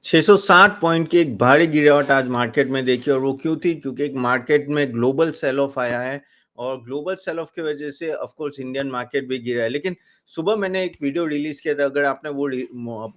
660 point की एक भारी गिरावट आज मार्केट में देखी और वो क्यों थी? क्योंकि एक मार्केट में ग्लोबल सेल ऑफ आया है और ग्लोबल सेल ऑफ की वजह से ऑफ कोर्स इंडियन मार्केट भी गिरा है। लेकिन सुबह मैंने एक वीडियो रिलीज किया था, अगर आपने वो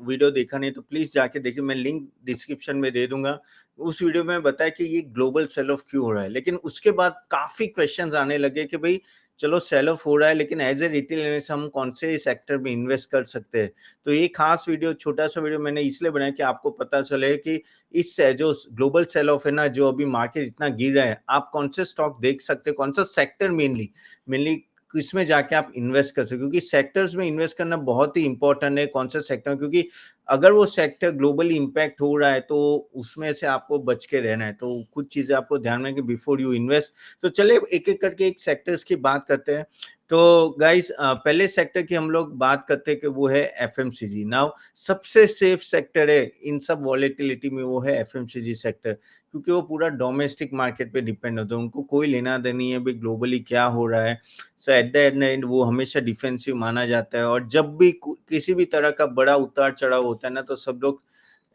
वीडियो देखा नहीं तो प्लीज जाके देखिए, मैं लिंक डिस्क्रिप्शन में दे दूंगा। उस वीडियो में बताया कि ये ग्लोबल सेल ऑफ क्यों हो रहा है। लेकिन उसके बाद काफी क्वेश्चंस आने लगे कि भाई चलो सेल ऑफ हो रहा है, लेकिन एज ए रिटेल इन्वेस्टर हम कौन से सेक्टर में इन्वेस्ट कर सकते हैं। तो ये खास वीडियो, छोटा सा वीडियो मैंने इसलिए बनाया कि आपको पता चले कि इस जो ग्लोबल सेल ऑफ है ना, जो अभी मार्केट इतना गिर रहा है, आप कौन से स्टॉक देख सकते हैं, कौन सा सेक्टर मेनली मेनली किसमें जाके आप इन्वेस्ट कर सकते हो, क्योंकि सेक्टर्स में इन्वेस्ट करना बहुत ही इंपॉर्टेंट है। कौन सा सेक्टर में, क्योंकि अगर वो सेक्टर ग्लोबली इम्पैक्ट हो रहा है तो उसमें से आपको बच के रहना है। तो कुछ चीजें आपको ध्यान में कि बिफोर यू इन्वेस्ट। तो चलिए एक एक करके एक सेक्टर्स की बात करते हैं। तो गाइस, पहले सेक्टर की हम लोग बात करते हैं कि वो है एफएमसीजी। नाउ सबसे सेफ सेक्टर है इन सब वॉलेटिलिटी में, वो है एफएमसीजी सेक्टर, क्योंकि वो पूरा डोमेस्टिक मार्केट पे डिपेंड होता है। उनको कोई लेना देना नहीं है भाई ग्लोबली क्या हो रहा है। सो एट द एंड वो हमेशा डिफेंसिव माना जाता है, और जब भी किसी भी तरह का बड़ा उतार चढ़ाव होता है ना, तो सब लोग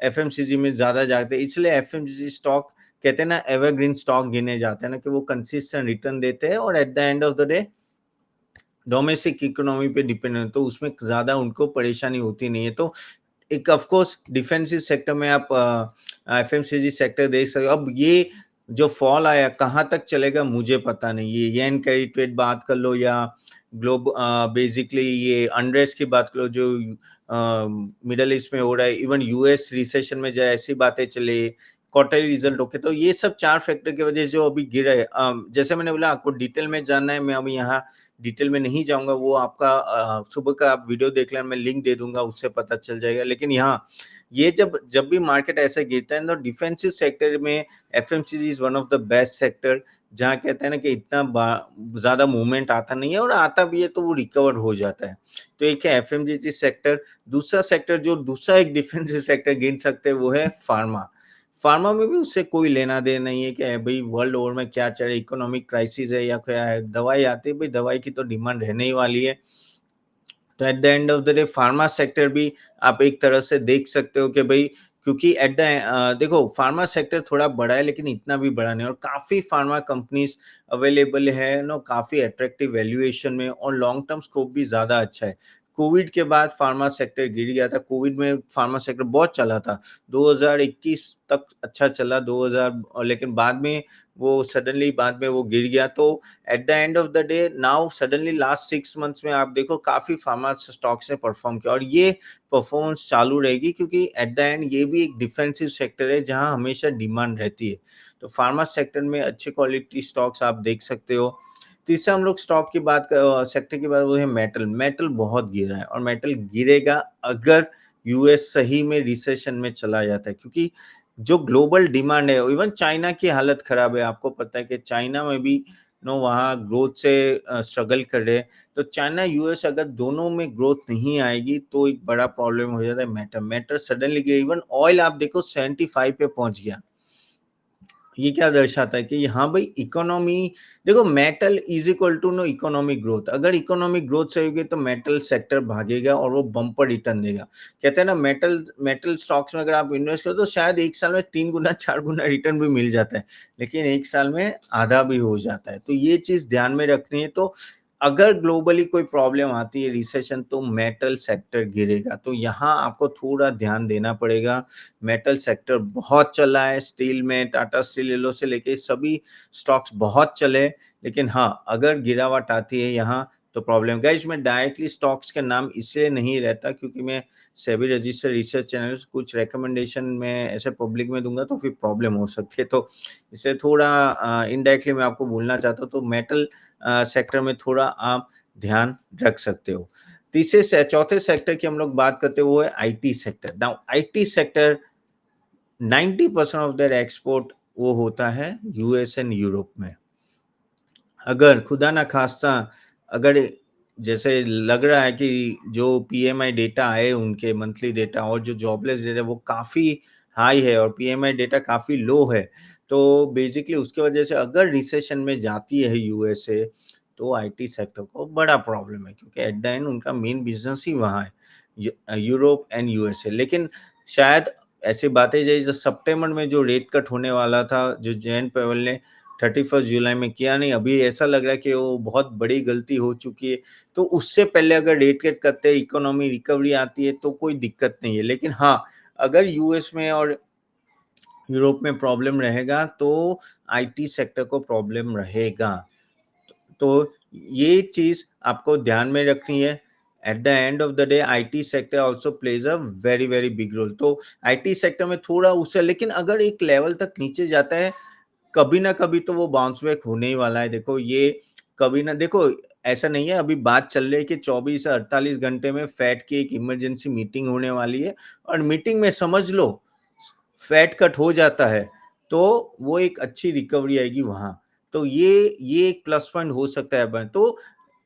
एफएमसीजी में ज्यादा जाते हैं। इसलिए एफएमसीजी स्टॉक कहते हैं ना, एवरग्रीन स्टॉक गिने जाते हैं ना, कि वो कंसिस्टेंट रिटर्न देते हैं और eight the end of the day domestic economy पे डिपेंड है, तो उसमें ज्यादा उनको परेशानी होती नहीं है। तो एक ऑफ कोर्स डिफेंसिव सेक्टर में आप एफएमसीजी सेक्टर देख सकते हो। अब ये जो फॉल आया कहाँ तक चलेगा मुझे पता नहीं। ये येन कैरी ट्रेड बात कर लो या बेसिकली ये अनरेस्ट की बात कर लो जो मिडल ईस्ट में हो रहा है, इवन यूएस रिसेशन में जाए, ऐसी बातें चले, क्वार्टरली रिजल्ट होके, तो ये सब चार फैक्टर की वजह से जो अभी गिरा है। जैसे मैंने बोला आपको डिटेल में जानना है, मैं अभी यहाँ डिटेल में नहीं जाऊंगा। वो आपका सुबह का आप वीडियो देख लेना, मैं लिंक दे दूंगा, उससे पता चल जाएगा। लेकिन यहाँ ये जब जब भी मार्केट ऐसा गिरता है तो डिफेंसिव सेक्टर में FMCG is one of the best sector, जहाँ कहते हैं ना कि इतना ज्यादा मूवमेंट आता नहीं है, और आता भी है तो वो रिकवर हो जाता है। तो एक है एफएमसीजी सेक्टर। दूसरा सेक्टर, जो दूसरा एक डिफेंसिव सेक्टर गिन सकते हैं, वो है फार्मा। फार्मा में भी उससे कोई लेना देना नहीं है कि भाई वर्ल्ड ओवर में क्या चल रहा है, इकोनॉमिक क्राइसिस है या क्या है। दवाई आती है भाई, दवाई की तो डिमांड रहने ही वाली है। तो eight the end of the day pharma sector भी आप एक तरह से देख सकते हो कि भाई, क्योंकि एट द देखो फार्मा सेक्टर थोड़ा बड़ा है लेकिन इतना भी बड़ा नहीं, और काफी फार्मा कंपनीज अवेलेबल है नो, काफी अट्रैक्टिव वैल्यूएशन में, और लॉन्ग टर्म स्कोप भी ज्यादा अच्छा है। कोविड के बाद फार्मा सेक्टर गिर गया था। कोविड में फार्मा सेक्टर बहुत चला था, 2021 तक अच्छा चला, 2000, और लेकिन बाद में वो सडनली बाद में वो गिर गया। तो eight the end of the day now suddenly last 6 months में आप देखो काफी फार्मा स्टॉक्स ने परफॉर्म किया, और ये परफॉर्मेंस चालू रहेगी, क्योंकि एट द एंड ये भी एक डिफेंसिव सेक्टर है जहां हमेशा डिमांड रहती है। तो फार्मा सेक्टर में अच्छे क्वालिटी स्टॉक्स आप देख सकते हो। तीसरा हम लोग स्टॉक की बात कर सेक्टर की बात, वो है मेटल। मेटल बहुत गिरा है और मेटल गिरेगा अगर यूएस सही में रिसेशन में चला जाता है, क्योंकि जो ग्लोबल डिमांड है, इवन चाइना की हालत खराब है। आपको पता है कि चाइना में भी नो वहाँ ग्रोथ से स्ट्रगल कर रहे हैं। तो चाइना यूएस अगर दोनों में ग्रोथ नहीं आएगी तो एक बड़ा प्रॉब्लम हो जाता है। मेटल मेटल सडनली गिर, इवन ऑयल आप देखो 75 पे पहुंच गया। ये क्या दर्शाता है कि हाँ भाई इकोनॉमी, देखो metal is equal to no economic growth. अगर इकोनॉमिक ग्रोथ सही होगी तो मेटल सेक्टर भागेगा और वो बम्पर रिटर्न देगा। कहते हैं ना, मेटल मेटल स्टॉक्स में अगर आप इन्वेस्ट करो तो शायद एक साल में 3 गुना 4 गुना रिटर्न भी मिल जाता है, लेकिन एक साल में आधा भी हो जाता है। तो ये चीज ध्यान में रखनी है। तो अगर ग्लोबली कोई प्रॉब्लम आती है, रिसेशन, तो मेटल सेक्टर गिरेगा। तो यहाँ आपको थोड़ा ध्यान देना पड़ेगा। मेटल सेक्टर बहुत चला है, स्टील में टाटा स्टील ले लो से लेके सभी स्टॉक्स बहुत चले। लेकिन हाँ, अगर गिरावट आती है यहाँ तो प्रॉब्लम। गाइस, मैं डायरेक्टली स्टॉक्स के नाम इसलिए नहीं रहता क्योंकि मैं सेबी रजिस्टर्ड रिसर्च चैनल कुछ रिकमेंडेशन में ऐसे पब्लिक में दूंगा तो फिर प्रॉब्लम हो सकती है। तो इससे थोड़ा इनडायरेक्टली मैं आपको बोलना चाहता हूँ। तो मेटल सेक्टर में थोड़ा आप ध्यान रख सकते हो। तीसरे से चौथे सेक्टर की हम लोग बात करते हैं, वो है IT sector. Now IT sector 90% of their export वो होता है यूएस एंड यूरोप में। अगर खुदा ना खास्ता, अगर जैसे लग रहा है कि जो पीएमआई डेटा आए उनके मंथली डेटा और जो जॉबलेस डेटा वो काफी हाई है और पीएमआई डेटा काफी लो है, तो बेसिकली उसके वजह से अगर रिसेशन में जाती है यूएसए तो आईटी सेक्टर को बड़ा प्रॉब्लम है, क्योंकि एट द एंड उनका मेन बिजनेस ही वहाँ है, यूरोप एंड यूएसए। लेकिन शायद ऐसी बातें जैसे सितंबर में जो रेट कट होने वाला था, जो जयंत पवेल ने 31 जुलाई में किया नहीं, अभी ऐसा लग रहा है कि वो बहुत बड़ी गलती हो चुकी है। तो उससे पहले अगर रेट कट करते हैं, इकोनॉमी रिकवरी आती है तो कोई दिक्कत नहीं है। लेकिन हाँ, अगर यूएस में और यूरोप में प्रॉब्लम रहेगा तो आईटी सेक्टर को प्रॉब्लम रहेगा। तो ये चीज़ आपको ध्यान में रखनी है। At the end of the day IT sector also plays a very very big role. तो आईटी सेक्टर में थोड़ा उससे, लेकिन अगर एक लेवल तक नीचे जाता है, कभी ना कभी तो वो बाउंस बैक होने ही वाला है। देखो ये कभी ना, देखो ऐसा नहीं है, अभी बात चल रही है कि 24 से 48 घंटे में फेड की एक इमरजेंसी मीटिंग होने वाली है और मीटिंग में समझ लो फेड कट हो जाता है तो वो एक अच्छी रिकवरी आएगी वहां। तो ये एक प्लस पॉइंट हो सकता है। तो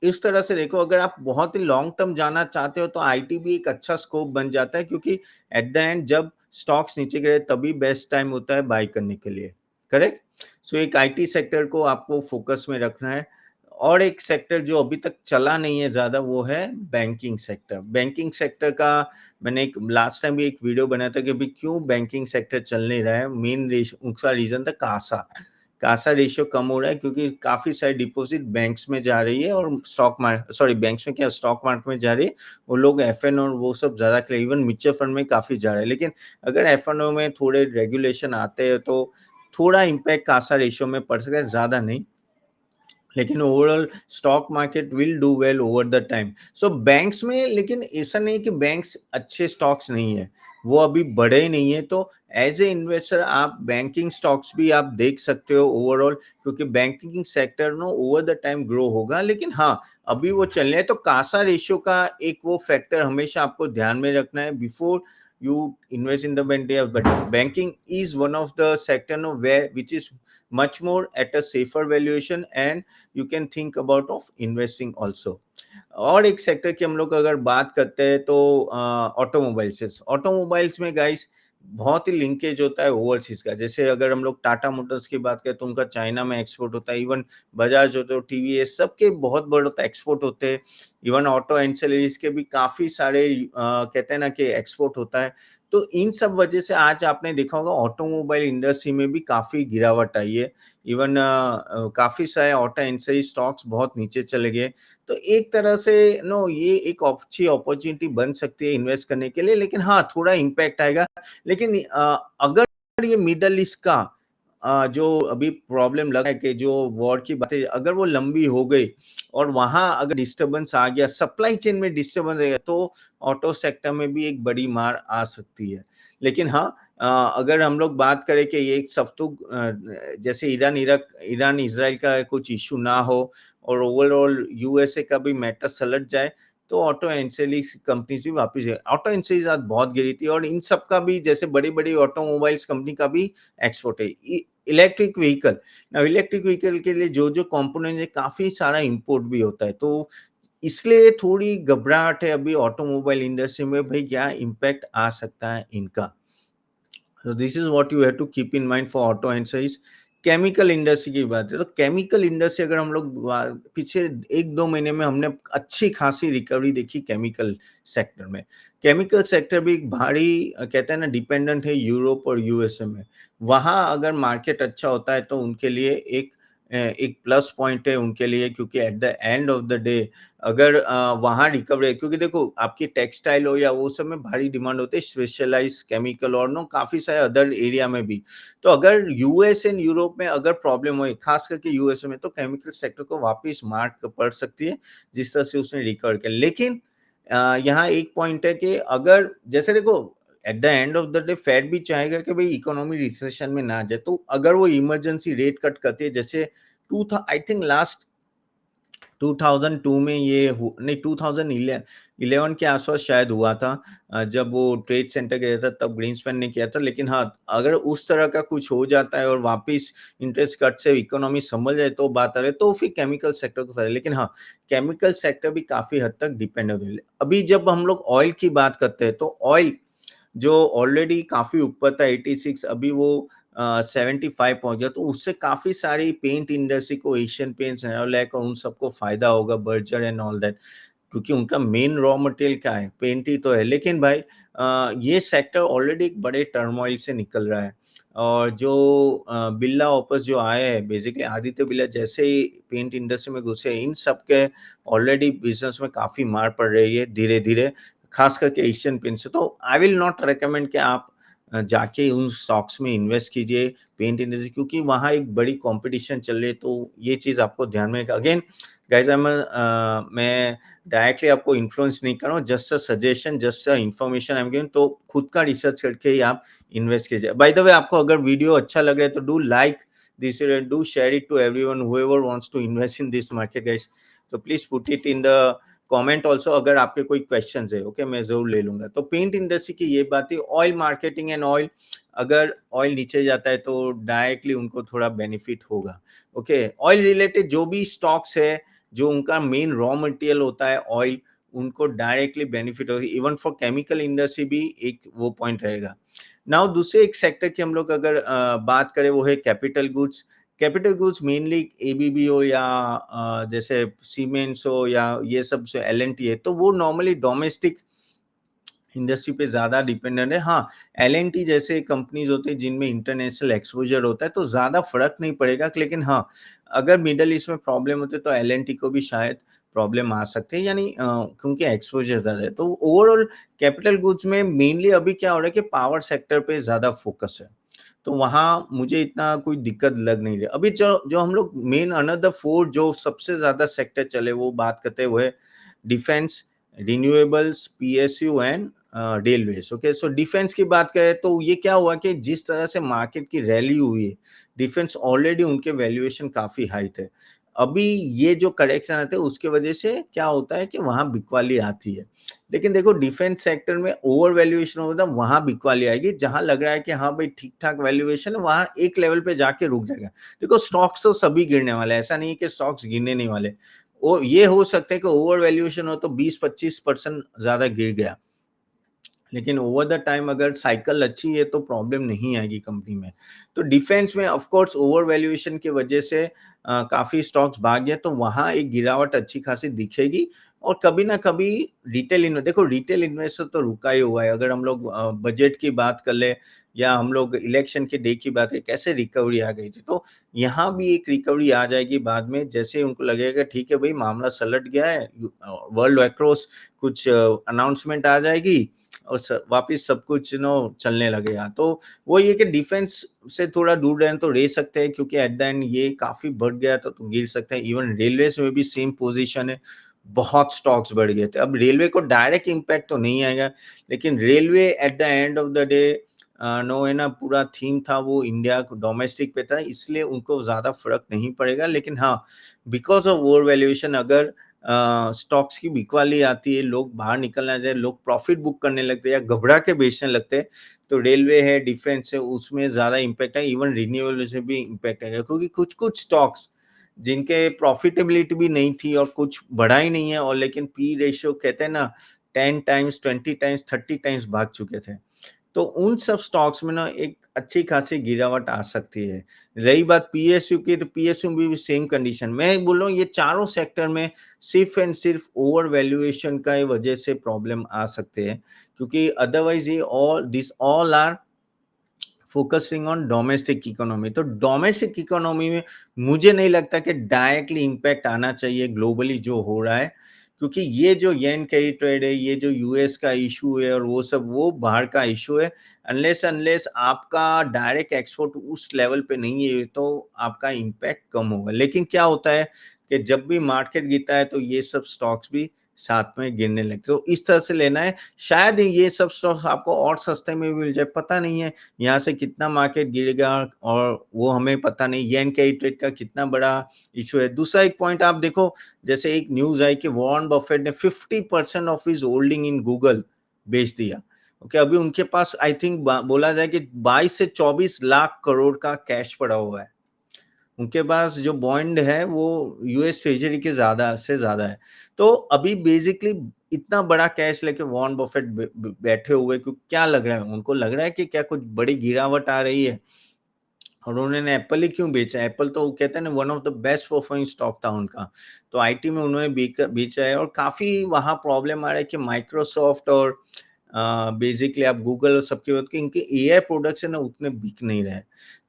इस तरह से देखो, अगर आप बहुत ही लॉन्ग टर्म जाना चाहते हो तो आईटी भी एक अच्छा स्कोप बन जाता है, क्योंकि एट द एंड जब स्टॉक्स नीचे गिरे तभी बेस्ट टाइम होता है बाय करने के लिए। करेक्ट। सो एक आईटी सेक्टर को आपको फोकस में रखना है। और एक सेक्टर जो अभी तक चला नहीं है ज्यादा, वो है बैंकिंग सेक्टर। बैंकिंग सेक्टर का मैंने एक लास्ट टाइम भी एक वीडियो बनाया था कि अभी क्यों बैंकिंग सेक्टर चल नहीं रहा है। मेन उसका रीजन था कासा। कासा रेशियो कम हो रहा है क्योंकि काफी सारी डिपॉजिट बैंक्स में जा रही है और स्टॉक मार्केट, सॉरी बैंक्स में क्या, स्टॉक मार्केट में जा रही है। वो लोग एफएन और वो सब ज्यादा के लिए, इवन म्यूचुअल फंड में काफी जा रहा है। लेकिन अगर एफएनओ में थोड़े रेगुलेशन आते हैं तो थोड़ा इम्पैक्ट कासा रेशियो में पड़ सकता है, ज्यादा नहीं। लेकिन overall stock market will do well over the time. So banks में, लेकिन ऐसा नहीं कि बैंक्स अच्छे स्टॉक्स नहीं है, वो अभी बढ़े ही नहीं है। तो एज ए इन्वेस्टर आप बैंकिंग स्टॉक्स भी आप देख सकते हो ओवरऑल, क्योंकि banking sector no over the time grow होगा। लेकिन हाँ, अभी वो चल रहे हैं। तो कासा रेशियो का एक वो फैक्टर हमेशा आपको ध्यान में रखना है before you invest in the bank. But banking is one of the sector no, where which is much more at a safer valuation, and you can think about of investing also. और एक sector की हम लोग अगर बात करते हैं तो ऑटोमोबाइल्स में गाइस बहुत ही लिंकेज होता है ओवरसीज का। जैसे अगर हम लोग टाटा मोटर्स की बात करें तो उनका चाइना में एक्सपोर्ट होता है। इवन बजाज हो तो टीवीएस, सबके बहुत बड़ा एक्सपोर्ट होते हैं। इवन ऑटो एंसिलरीज के भी काफी सारे कहते हैं ना कि एक्सपोर्ट होता है। तो इन सब वजह से आज आपने देखा होगा ऑटोमोबाइल इंडस्ट्री में भी काफी गिरावट आई है। इवन काफी सारे ऑटो एंसिलरी स्टॉक्स बहुत नीचे चले गए। तो एक तरह से नो, ये एक अच्छी अपॉर्चुनिटी बन सकती है इन्वेस्ट करने के लिए। लेकिन हाँ, थोड़ा इम्पैक्ट आएगा। लेकिन अगर ये मिडल ईस्ट का जो अभी प्रॉब्लम लगा है कि जो वॉर की बातें अगर वो लंबी हो गई और वहां अगर डिस्टरबेंस आ गया, सप्लाई चेन में डिस्टरबेंस आ गया, तो ऑटो सेक्टर में भी एक बड़ी मार आ सकती है। लेकिन हाँ, अगर हम लोग बात करें कि ये एक सख्तु जैसे ईरान इजराइल का कुछ इशू ना हो और ओवरऑल यूएसए का भी मैटर सलट जाए, तो ऑटो एंसिलरी कंपनीज भी वापस है। ऑटो एंसिलरीज आज बहुत गिरी थी और इन सब का भी, जैसे बड़ी बड़ी ऑटोमोबाइल्स कंपनी का भी एक्सपोर्ट है। इलेक्ट्रिक व्हीकल, इलेक्ट्रिक व्हीकल के लिए जो जो कंपोनेंट है काफी सारा इंपोर्ट भी होता है। तो इसलिए थोड़ी घबराहट है अभी ऑटोमोबाइल इंडस्ट्री में, भाई क्या इम्पैक्ट आ सकता है इनका। So this is what you have to keep in mind for auto ancillaries। Chemical industry की बात है तो केमिकल इंडस्ट्री अगर हम लोग पीछे 1-2 महीने में हमने अच्छी खासी रिकवरी देखी केमिकल सेक्टर में। केमिकल सेक्टर भी एक भारी कहते हैं ना डिपेंडेंट है यूरोप और यूएसए में। वहां अगर मार्केट अच्छा होता है तो उनके लिए एक प्लस पॉइंट है उनके लिए, क्योंकि eight the end of the day अगर वहां रिकवरी है, क्योंकि देखो आपकी टेक्सटाइल हो या वो सब में भारी डिमांड होती है, स्पेशलाइज केमिकल और नो काफी सारे अदर एरिया में भी। तो अगर यूएस एंड यूरोप में अगर प्रॉब्लम हो, खास करके यूएसए में, तो केमिकल सेक्टर को वापस मार्क पड़ सकती है जिस तरह से उसने रिकवर किया। लेकिन यहाँ एक पॉइंट है कि अगर जैसे देखो at the end of the day Fed भी चाहेगा कि भाई इकोनॉमी रिसेशन में ना जाए, तो अगर वो इमरजेंसी रेट कट करती है, जैसे टू था आई थिंक लास्ट 2002 में ये नहीं 2011 के आसपास शायद हुआ था, जब वो ट्रेड सेंटर गया था तब ग्रीन्सपैन ने किया था। लेकिन हाँ, अगर उस तरह का कुछ हो जाता है और वापस इंटरेस्ट कट से इकोनॉमी संभल जाए तो बात आ रही है, तो फिर केमिकल सेक्टर को फायदा। लेकिन हाँ, केमिकल सेक्टर भी काफी हद तक डिपेंडेंट है। अभी जब हम लोग ऑयल की बात करते हैं तो ऑयल जो ऑलरेडी काफी ऊपर था 86, अभी वो 75 पहुंच गया। तो उससे काफी सारी पेंट इंडस्ट्री को, एशियन पेंट्स, नेरोलैक और उन सबको फायदा होगा, बर्जर एंड ऑल दैट। क्योंकि उनका मेन रॉ मटेरियल क्या है? पेंट ही तो है। लेकिन भाई ये सेक्टर ऑलरेडी एक बड़े टर्मोइल से निकल रहा है और जो बिरला ऑपस जो आए हैं, बेसिकली आदित्य बिरला जैसे ही पेंट इंडस्ट्री में घुसे, इन सब के ऑलरेडी बिज़नेस में काफ़ी मार पड़ रही है धीरे-धीरे, खास करके एशियन पेंट से। तो आई विल नॉट रिकमेंड कि आप जाके उन स्टॉक्स में इन्वेस्ट कीजिए पेंट इंडस्ट्री, क्योंकि वहाँ एक बड़ी कॉम्पिटिशन चल रही है, तो ये चीज़ आपको ध्यान में रखना। अगेन गाइस मैं डायरेक्टली आपको इन्फ्लुएंस नहीं कर रहा हूँ, just a suggestion, just a information I am giving, तो खुद का रिसर्च करके ही आप इन्वेस्ट कीजिए। बाय द वे, आपको अगर वीडियो अच्छा लग रहा है तो do like this video and do share it to everyone whoever wants to invest in this market guys. तो please put it in the comment also, अगर आपके कोई क्वेश्चंस है, ओके, मैं जरूर ले लूंगा। तो पेंट इंडस्ट्री की ये बात है। ऑयल मार्केटिंग एंड ऑयल, अगर ऑयल नीचे जाता है तो डायरेक्टली उनको थोड़ा बेनिफिट होगा। ओके, ऑयल रिलेटेड जो भी स्टॉक्स है, जो उनका मेन रॉ मटेरियल होता है ऑयल, उनको डायरेक्टली बेनिफिट होगी। इवन फॉर केमिकल इंडस्ट्री भी एक वो पॉइंट रहेगा। नाउ दूसरे एक सेक्टर की हम लोग अगर बात करें, वो है capital goods. Capital goods mainly ABB हो या जैसे सीमेंट्स हो या ये सब जो एलएनटी है, तो वो नॉर्मली डोमेस्टिक इंडस्ट्री पे ज़्यादा डिपेंडेंट है। हाँ, एल-एन-टी जैसे कंपनीज़ होते हैं जिनमें इंटरनेशनल एक्सपोज़र होता है, तो ज़्यादा फ़र्क नहीं पड़ेगा। लेकिन हाँ, अगर मिडल ईस्ट में प्रॉब्लम होती है तो एल-एन-टी को भी शायद प्रॉब्लम आ सकती है, यानी क्योंकि एक्सपोज़र ज़्यादा है। तो ओवरऑल कैपिटल गुड्स में मेनली अभी क्या हो रहा है कि पावर सेक्टर पे ज़्यादा फ़ोकस है। तो वहाँ मुझे इतना कोई दिक्कत लग नहीं रही। अभी जो जो हम लोग मेन अनदर 4 जो सबसे ज़्यादा सेक्टर चले वो बात करते हैं, वो है defence, renewables, PSU and railways. Okay, so defence की बात करें तो ये क्या हुआ कि जिस तरह से मार्केट की रैली हुई है, डिफेंस ऑलरेडी उनके वैल्यूएशन काफी हाई थे। अभी ये जो करेक्शन आते हैं उसके वजह से क्या होता है कि वहां बिकवाली आती है। लेकिन देखो, डिफेंस सेक्टर में ओवर वैल्यूएशन होता है, वहां बिकवाली आएगी। जहां लग रहा है कि हाँ भाई ठीक ठाक वैल्यूएशन है, वहां एक लेवल पे जाके रुक जाएगा। देखो, स्टॉक्स तो सभी गिरने वाले हैं, ऐसा नहीं है कि स्टॉक्स गिरने नहीं वाले। वो ये हो सकता है कि ओवर वैल्यूएशन हो तो 20-25% ज्यादा गिर गया, लेकिन ओवर द टाइम अगर साइकिल अच्छी है तो प्रॉब्लम नहीं आएगी कंपनी में। तो डिफेंस में ऑफ कोर्स ओवर वैल्यूएशन की वजह से काफ़ी स्टॉक्स भाग गए, तो वहाँ एक गिरावट अच्छी खासी दिखेगी। और कभी ना कभी रिटेल इन्वेस्टर तो रुका ही हुआ है। अगर हम लोग बजट की बात कर ले या हम लोग इलेक्शन के डे की बात करें, कैसे रिकवरी आ गई थी, तो यहाँ भी एक रिकवरी आ जाएगी बाद में, जैसे उनको लगेगा ठीक है भाई मामला सलट गया है, वर्ल्ड अक्रॉस कुछ अनाउंसमेंट आ जाएगी और वापिस सब कुछ चलने लगेगा। तो वो ये कि डिफेंस से थोड़ा दूर रहें तो रह सकते हैं, क्योंकि एट द एंड ये काफी बढ़ गया तो गिर सकते हैं। इवन रेलवेज में भी सेम पोजीशन है, बहुत स्टॉक्स बढ़ गए थे। अब रेलवे को डायरेक्ट इम्पैक्ट तो नहीं आएगा, लेकिन railway at the end of the day no है ना, पूरा थीम था वो इंडिया को डोमेस्टिक पे था, इसलिए उनको ज्यादा फर्क नहीं पड़ेगा। लेकिन हाँ, बिकॉज ऑफ ओवर वैल्यूएशन अगर स्टॉक्स की बिकवाली आती है, लोग बाहर निकलना जाए, लोग प्रॉफिट बुक करने लगते हैं या घबरा के बेचने लगते हैं, तो रेलवे है, डिफेंस है, उसमें ज्यादा इम्पैक्ट है। इवन रिन्यूएबल से भी इम्पैक्ट आएगा, क्योंकि कुछ कुछ स्टॉक्स जिनके प्रॉफिटेबिलिटी भी नहीं थी और कुछ बढ़ा ही नहीं है, और लेकिन पी रेशियो कहते हैं ना 10 टाइम्स, 20 टाइम्स, 30 टाइम्स भाग चुके थे, तो उन सब स्टॉक्स में ना एक अच्छी खासी गिरावट आ सकती है। रही बात पीएसयू की, तो पीएसयू में भी सेम कंडीशन। मैं बोल रहा हूँ ये चारों सेक्टर में सिर्फ एंड सिर्फ ओवर वैल्यूएशन का वजह से प्रॉब्लम आ सकते हैं, क्योंकि अदरवाइज ये all are focusing on domestic economy. तो डोमेस्टिक इकोनॉमी में मुझे नहीं लगता कि डायरेक्टली इम्पैक्ट आना चाहिए ग्लोबली जो हो रहा है, क्योंकि ये जो येन कैरी ट्रेड है, ये जो यूएस का इशू है और वो सब वो बाहर का इशू है। अनलेस अनलेस आपका डायरेक्ट एक्सपोर्ट उस लेवल पे नहीं है तो आपका इम्पैक्ट कम होगा। लेकिन क्या होता है कि जब भी मार्केट गिरता है तो ये सब स्टॉक्स भी साथ में गिरने लगते, तो इस तरह से लेना है। शायद ये सब स्टॉक्स आपको और सस्ते में भी मिल जाए, पता नहीं है यहाँ से कितना मार्केट गिरेगा, और वो हमें पता नहीं येन कैरी ट्रेड का कितना बड़ा इशू है। दूसरा एक पॉइंट आप देखो, जैसे एक न्यूज आई कि वॉरेन बफेट ने 50% of his holding in Google बेच दिया। ओके, अभी उनके पास आई थिंक बोला जाए कि 22 से 24 लाख करोड़ का कैश पड़ा हुआ है। उनके पास जो बॉन्ड है वो यूएस ट्रेजरी के ज्यादा से ज्यादा है। तो अभी बेसिकली इतना बड़ा कैश लेके वॉरेन बफेट बैठे हुए, क्योंकि क्या लग रहा है उनको, लग रहा है कि क्या कुछ बड़ी गिरावट आ रही है, और उन्होंने एप्पल ही क्यों बेचा? एप्पल तो वो कहते हैं ना one of the best performing stock था उनका। तो आईटी में उन्होंने बेचा है और काफ़ी वहाँ प्रॉब्लम आ रहा है कि माइक्रोसॉफ्ट और बेसिकली आप गूगल और सबकी बात की इनके एआई प्रोडक्ट्स है ना उतने बिक नहीं रहे।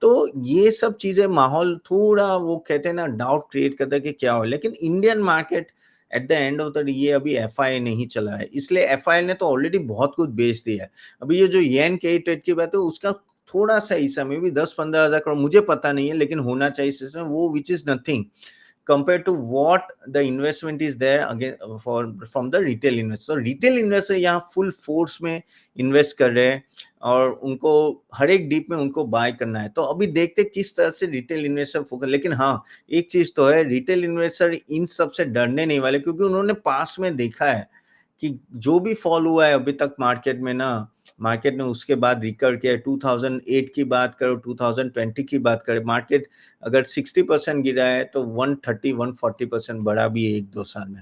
तो ये सब चीज़ें माहौल थोड़ा वो कहते हैं ना डाउट क्रिएट करता है कि क्या हो? लेकिन Indian market at the end of the day ये अभी एफआईआई नहीं चला है। इसलिए एफआईआई ने तो ऑलरेडी बहुत कुछ बेच दिया है। अभी ये जो येन के ट्रेड की बात है उसका थोड़ा-सा हिस्सा मे बी 10-15 हज़ार करोड़ मुझे पता नहीं है लेकिन होना चाहिए सिस्टम वो which is nothing compare to what the investment is there again for from the retail investor. Retail investor यहाँ फुल फोर्स में इन्वेस्ट कर रहे हैं और उनको हर एक डीप में उनको बाय करना है। तो अभी देखते किस तरह से रिटेल इन्वेस्टर फोकस। लेकिन हाँ, एक चीज तो है रिटेल इन्वेस्टर इन सब से डरने नहीं वाले क्योंकि उन्होंने पास में देखा है कि जो भी फॉल हुआ है अभी तक मार्केट में ना मार्केट ने उसके बाद रिकवर किया। 2008 की बात करो 2020 की बात करें मार्केट अगर 60% गिरा है तो 130-140% बढ़ा भी है 1-2 साल में।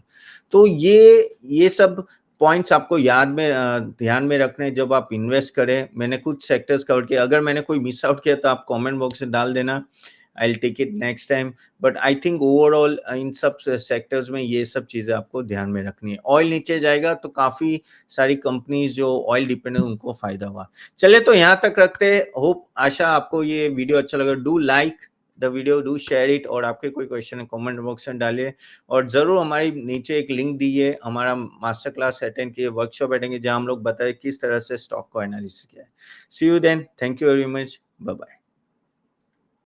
तो ये सब पॉइंट्स आपको याद में ध्यान में रखने जब आप इन्वेस्ट करें। मैंने कुछ सेक्टर्स कवर किए, अगर मैंने कोई मिस आउट किया तो आप कमेंट बॉक्स में डाल देना। I will take it next time. But I think overall in सब सेक्टर्स में ये सब चीज़ें आपको ध्यान में रखनी है। ऑयल नीचे जाएगा तो काफ़ी सारी कंपनीज़ जो ऑयल डिपेंडेंट उनको फ़ायदा हुआ। चलिए तो यहाँ तक रखते हैं। होप आशा आपको ये वीडियो अच्छा लगा। Do like the video, do share it और आपके कोई क्वेश्चन है कमेंट बॉक्स में डालिए और ज़रूर हमारी नीचे एक लिंक दीजिए हमारा मास्टर क्लास अटेंड किए, वर्कशॉप अटेंड किए जहाँ हम लोग बताए किस तरह से स्टॉक को एनालिसिस किया है। See you then, thank you very much, bye bye.